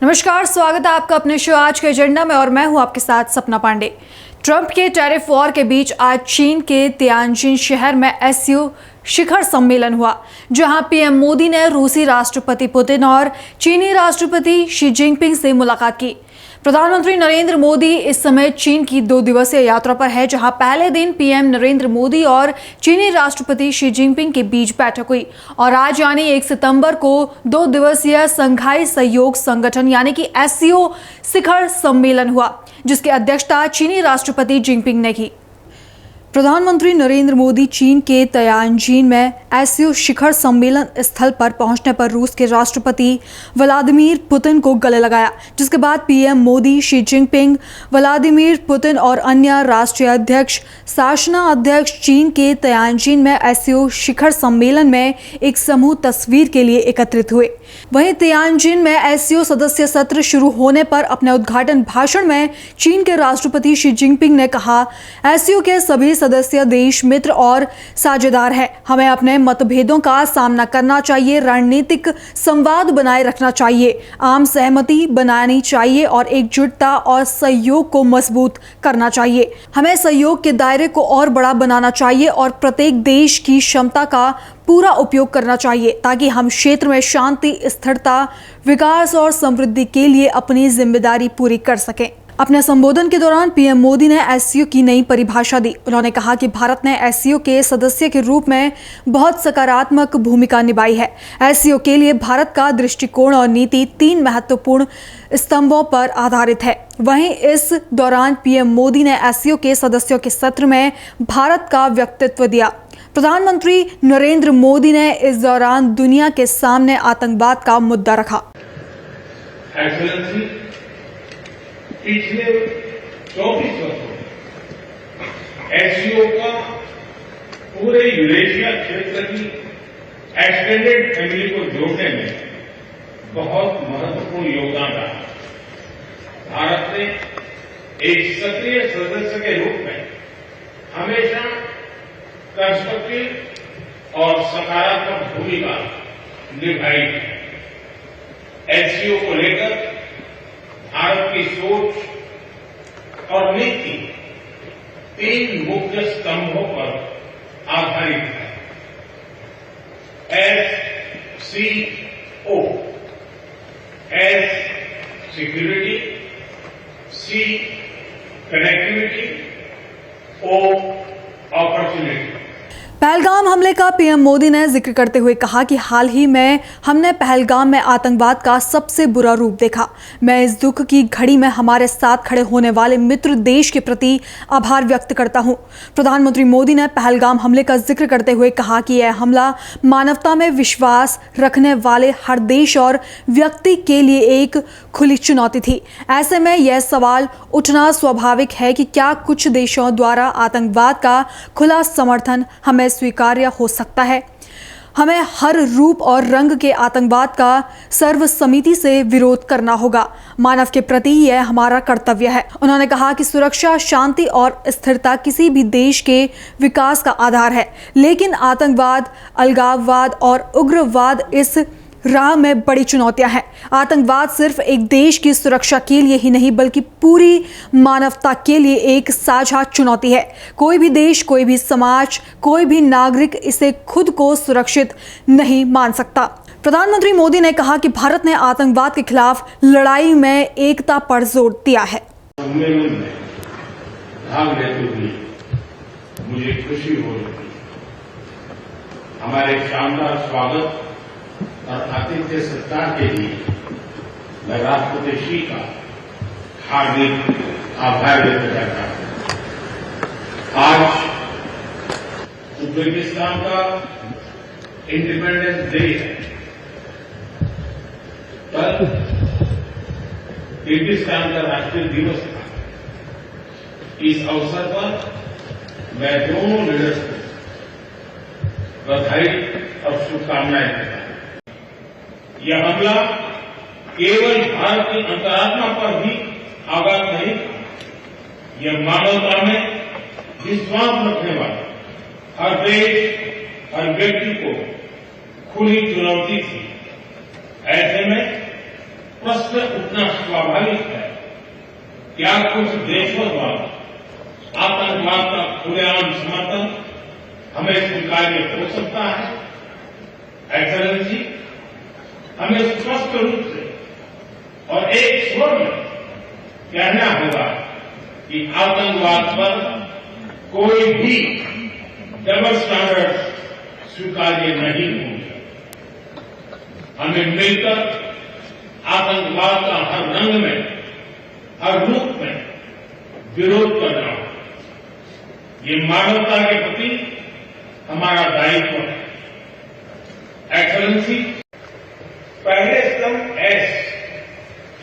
नमस्कार, स्वागत है आपका अपने शो आज के एजेंडा में और मैं हूं आपके साथ सपना पांडे। ट्रंप के टैरिफ वॉर के बीच आज चीन के तियानजिन शहर में एससीओ शिखर सम्मेलन हुआ, जहां पीएम मोदी ने रूसी राष्ट्रपति पुतिन और चीनी राष्ट्रपति शी जिनपिंग से मुलाकात की। प्रधानमंत्री नरेंद्र मोदी इस समय चीन की 2 दिवसीय यात्रा पर है, जहां पहले दिन पीएम नरेंद्र मोदी और चीनी राष्ट्रपति शी जिनपिंग के बीच बैठक हुई और आज यानी 1 सितंबर को 2 दिवसीय संघाई सहयोग संगठन यानी कि एससीओ शिखर सम्मेलन हुआ, जिसकी अध्यक्षता चीनी राष्ट्रपति जिनपिंग ने की। प्रधानमंत्री नरेंद्र मोदी चीन के तियानजिन में एससीओ शिखर सम्मेलन स्थल पर पहुंचने पर रूस के राष्ट्रपति व्लादिमीर पुतिन को गले लगाया, जिसके बाद PM Modi, Xi Jinping, Vladimir Putin और अन्य राष्ट्रीय अध्यक्ष, शासना अध्यक्ष चीन के तियानजिन में एससीओ शिखर सम्मेलन में एक समूह तस्वीर के लिए एकत्रित हुए। वहीं तियानजिन में एससीओ सदस्य सत्र शुरू होने पर अपने उद्घाटन भाषण में चीन के राष्ट्रपति शी जिनपिंग ने कहा, एससीओ के सभी सदस्य देश मित्र और साझेदार हैं। हमें अपने मतभेदों का सामना करना चाहिए, रणनीतिक संवाद बनाए रखना चाहिए, आम सहमति बनानी चाहिए और एकजुटता और सहयोग को मजबूत करना चाहिए। हमें सहयोग के दायरे को और बड़ा बनाना चाहिए और प्रत्येक देश की क्षमता का पूरा उपयोग करना चाहिए ताकि हम क्षेत्र में शांति, स्थिरता, विकास और समृद्धि के लिए अपनी जिम्मेदारी पूरी कर सकें। अपने संबोधन के दौरान पीएम मोदी ने एससीओ की नई परिभाषा दी। उन्होंने कहा कि भारत ने एससीओ के सदस्य के रूप में बहुत सकारात्मक भूमिका निभाई है। एससीओ के लिए भारत का दृष्टिकोण और नीति 3 महत्वपूर्ण स्तंभों पर आधारित है। वहीं इस दौरान पीएम मोदी ने एससीओ के सदस्यों के सत्र में भारत का व्यक्तित्व दिया। प्रधानमंत्री नरेंद्र मोदी ने इस दौरान दुनिया के सामने आतंकवाद का मुद्दा रखा। पिछले 24 वर्षों एससीओ का पूरे यूरेशिया क्षेत्र की एक्सटेंडेड फैमिली को जोड़ने में बहुत महत्वपूर्ण योगदान रहा। भारत ने एक सक्रिय सदस्य के रूप में हमेशा कंस्ट्रक्टिव और सकारात्मक भूमिका निभाई है। एससीओ को लेकर भारत की सोच और नीति 3 मुख्य स्तंभों पर आधारित है। एससीओ, एस सिक्योरिटी, सी कनेक्टिविटी, ओ अपॉर्चुनिटी। पहलगाम हमले का पीएम मोदी ने जिक्र करते हुए कहा कि हाल ही में हमने पहलगाम में आतंकवाद का सबसे बुरा रूप देखा। मैं इस दुख की घड़ी में हमारे साथ खड़े होने वाले मित्र देश के प्रति आभार व्यक्त करता हूं। प्रधानमंत्री मोदी ने पहलगाम हमले का जिक्र करते हुए कहा कि यह हमला मानवता में विश्वास रखने वाले हर देश और व्यक्ति के लिए एक खुली चुनौती थी। ऐसे में यह सवाल उठना स्वाभाविक है कि क्या कुछ देशों द्वारा आतंकवाद का खुला समर्थन हमें स्वीकार्य हो सकता है। हमें हर रूप और रंग के आतंकवाद का सर्वसम्मति से विरोध करना होगा। मानव के प्रति यह हमारा कर्तव्य है। उन्होंने कहा कि सुरक्षा, शांति और स्थिरता किसी भी देश के विकास का आधार है, लेकिन आतंकवाद, अलगाववाद और उग्रवाद इस राह में बड़ी चुनौतियां हैं। आतंकवाद सिर्फ एक देश की सुरक्षा के लिए ही नहीं बल्कि पूरी मानवता के लिए एक साझा चुनौती है। कोई भी देश, कोई भी समाज, कोई भी नागरिक इसे खुद को सुरक्षित नहीं मान सकता। प्रधानमंत्री मोदी ने कहा कि भारत ने आतंकवाद के खिलाफ लड़ाई में एकता पर जोर दिया है। भाग लेते हुए मुझे खुशी हो रही है। हमारे शानदार स्वागत और आतिथ्य सत्कार के लिए मैं राष्ट्रपति शी का हार्दिक आभार व्यक्त करता हूं। आज उज्बेकिस्तान का इंडिपेंडेंस डे है। कल किर्गिस्तान का राष्ट्रीय दिवस था। इस अवसर पर मैं दोनों लीडर्स को बधाई और शुभकामनाएं देता हूं। यह हमला केवल भारत की अंतरात्मा पर ही आघात नहीं था, यह मानवता में विश्वास रखने वाले हर देश, हर व्यक्ति को खुली चुनौती थी। ऐसे में प्रश्न उठना स्वाभाविक है, क्या कुछ देशों द्वारा आतंकवाद का खुलेआम समर्थन हमें स्वीकार्य हो सकता है? एक्सेलेंसी, हमें स्पष्ट रूप से और एक स्वर में कहना होगा कि आतंकवाद पर कोई भी डबल स्टैंडर्ड स्वीकार्य नहीं होंगे। हमें मिलकर आतंकवाद का हर रंग में, हर रूप में विरोध करना होगा। ये मानवता के प्रति हमारा दायित्व है। एक्सेलेंसी, पहले स्तंभ एस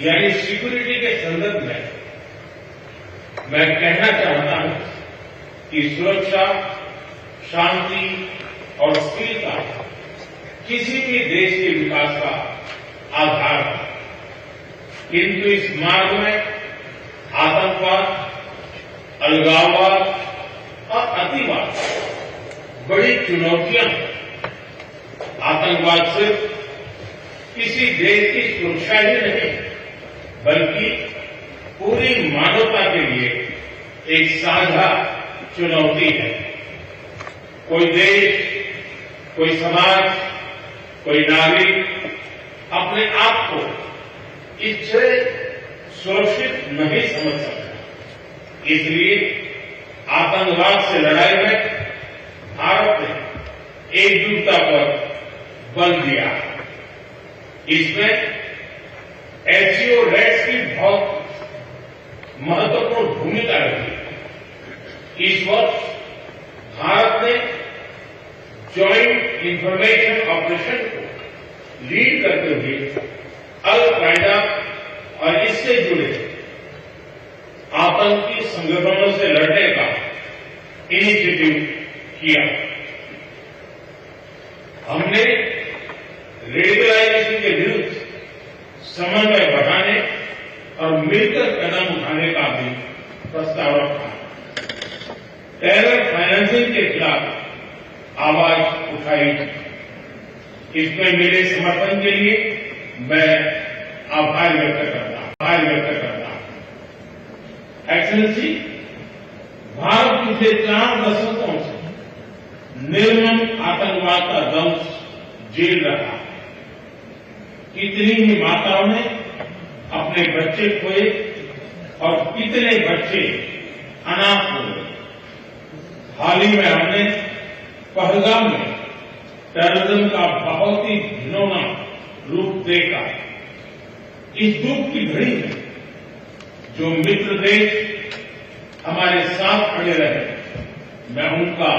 यानी सिक्योरिटी के संदर्भ में मैं कहना चाहता हूं कि सुरक्षा, शांति और स्थिरता किसी भी देश के विकास का आधार है, किंतु इस मार्ग में आतंकवाद, अलगाववाद और अतिवाद बड़ी चुनौतियां हैं। आतंकवाद सिर्फ किसी देश की सुरक्षा ही नहीं, बल्कि पूरी मानवता के लिए एक साझा चुनौती है। कोई देश, कोई समाज, कोई नागरिक अपने आप को इससे सुरक्षित नहीं समझ सकता। इसलिए आतंकवाद से लड़ाई में भारत ने एकजुटता पर बल दिया। इसमें एससीओ रेड्स की बहुत महत्वपूर्ण भूमिका रही। इस वर्ष भारत ने जॉइंट इंफॉर्मेशन ऑपरेशन को लीड करते हुए अल कायदा और इससे जुड़े आतंकी संगठनों से लड़ने का इनिशिएटिव किया। हमने रेडिकलाइजेशन के विरुद्ध समन्वय बढ़ाने और मिलकर कदम उठाने का भी प्रस्ताव रखा। टेरर फाइनेंसिंग के खिलाफ आवाज उठाई। इसमें मिले समर्थन के लिए मैं आभार व्यक्त करता हूं। एक्सेलेंसी, भारत पिछले 4 दशकों से निर्मम आतंकवाद का दंश झेल रहा है। कितनी ही माताओं ने अपने बच्चे खोए और कितने बच्चे अनाथ हो गए। हाल ही में हमने पहलगाम में टेररिज्म का बहुत ही घिनौना रूप देखा। इस दुख की घड़ी में जो मित्र देश हमारे साथ खड़े रहे, मैं उनका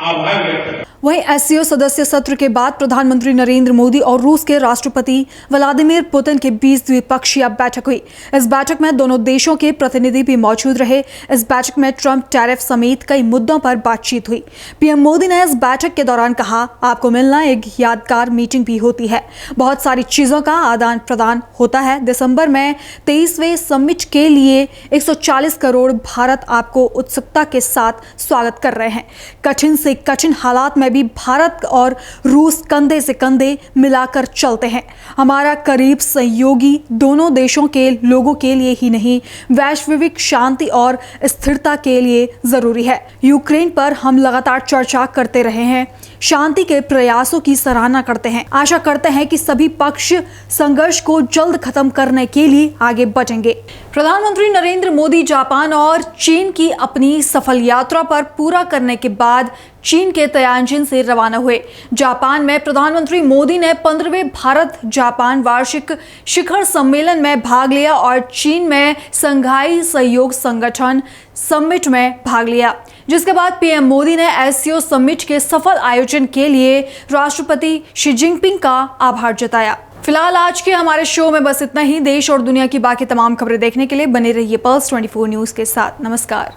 आभार व्यक्त करता हूं। वहीं एससीओ सदस्य सत्र के बाद प्रधानमंत्री नरेंद्र मोदी और रूस के राष्ट्रपति व्लादिमीर पुतिन के बीच द्विपक्षीय बैठक हुई। इस बैठक में दोनों देशों के प्रतिनिधि भी मौजूद रहे। इस बैठक में ट्रंप टैरिफ समेत कई मुद्दों पर बातचीत हुई। पीएम मोदी ने इस बैठक के दौरान कहा, आपको मिलना एक यादगार मीटिंग भी होती है, बहुत सारी चीजों का आदान प्रदान होता है। दिसंबर में 23वें समिट के लिए 140 करोड़ भारत आपको उत्सुकता के साथ स्वागत कर रहे हैं। कठिन से कठिन हालात में भी भारत और रूस कंधे से कंधे मिलाकर चलते हैं। हमारा करीब सहयोगी दोनों देशों के लोगों के लिए ही नहीं, वैश्विक शांति और स्थिरता के लिए जरूरी है। यूक्रेन पर हम लगातार चर्चा करते रहे हैं, शांति के प्रयासों की सराहना करते हैं। आशा करते हैं कि सभी पक्ष संघर्ष को जल्द खत्म करने के लिए आगे बढ़ेंगे। प्रधानमंत्री नरेंद्र मोदी जापान और चीन की अपनी सफल यात्रा पर पूरा करने के बाद चीन के तियानजिन से रवाना हुए। जापान में प्रधानमंत्री मोदी ने 15वें भारत जापान वार्षिक शिखर सम्मेलन में भाग लिया और चीन में संघाई सहयोग संगठन समिट में भाग लिया, जिसके बाद पीएम मोदी ने एससीओ समिट के सफल आयोजन के लिए राष्ट्रपति शी जिनपिंग का आभार जताया। फिलहाल आज के हमारे शो में बस इतना ही। देश और दुनिया की बाकी तमाम खबरें देखने के लिए बने रहिए पल्स 24 न्यूज के साथ। नमस्कार।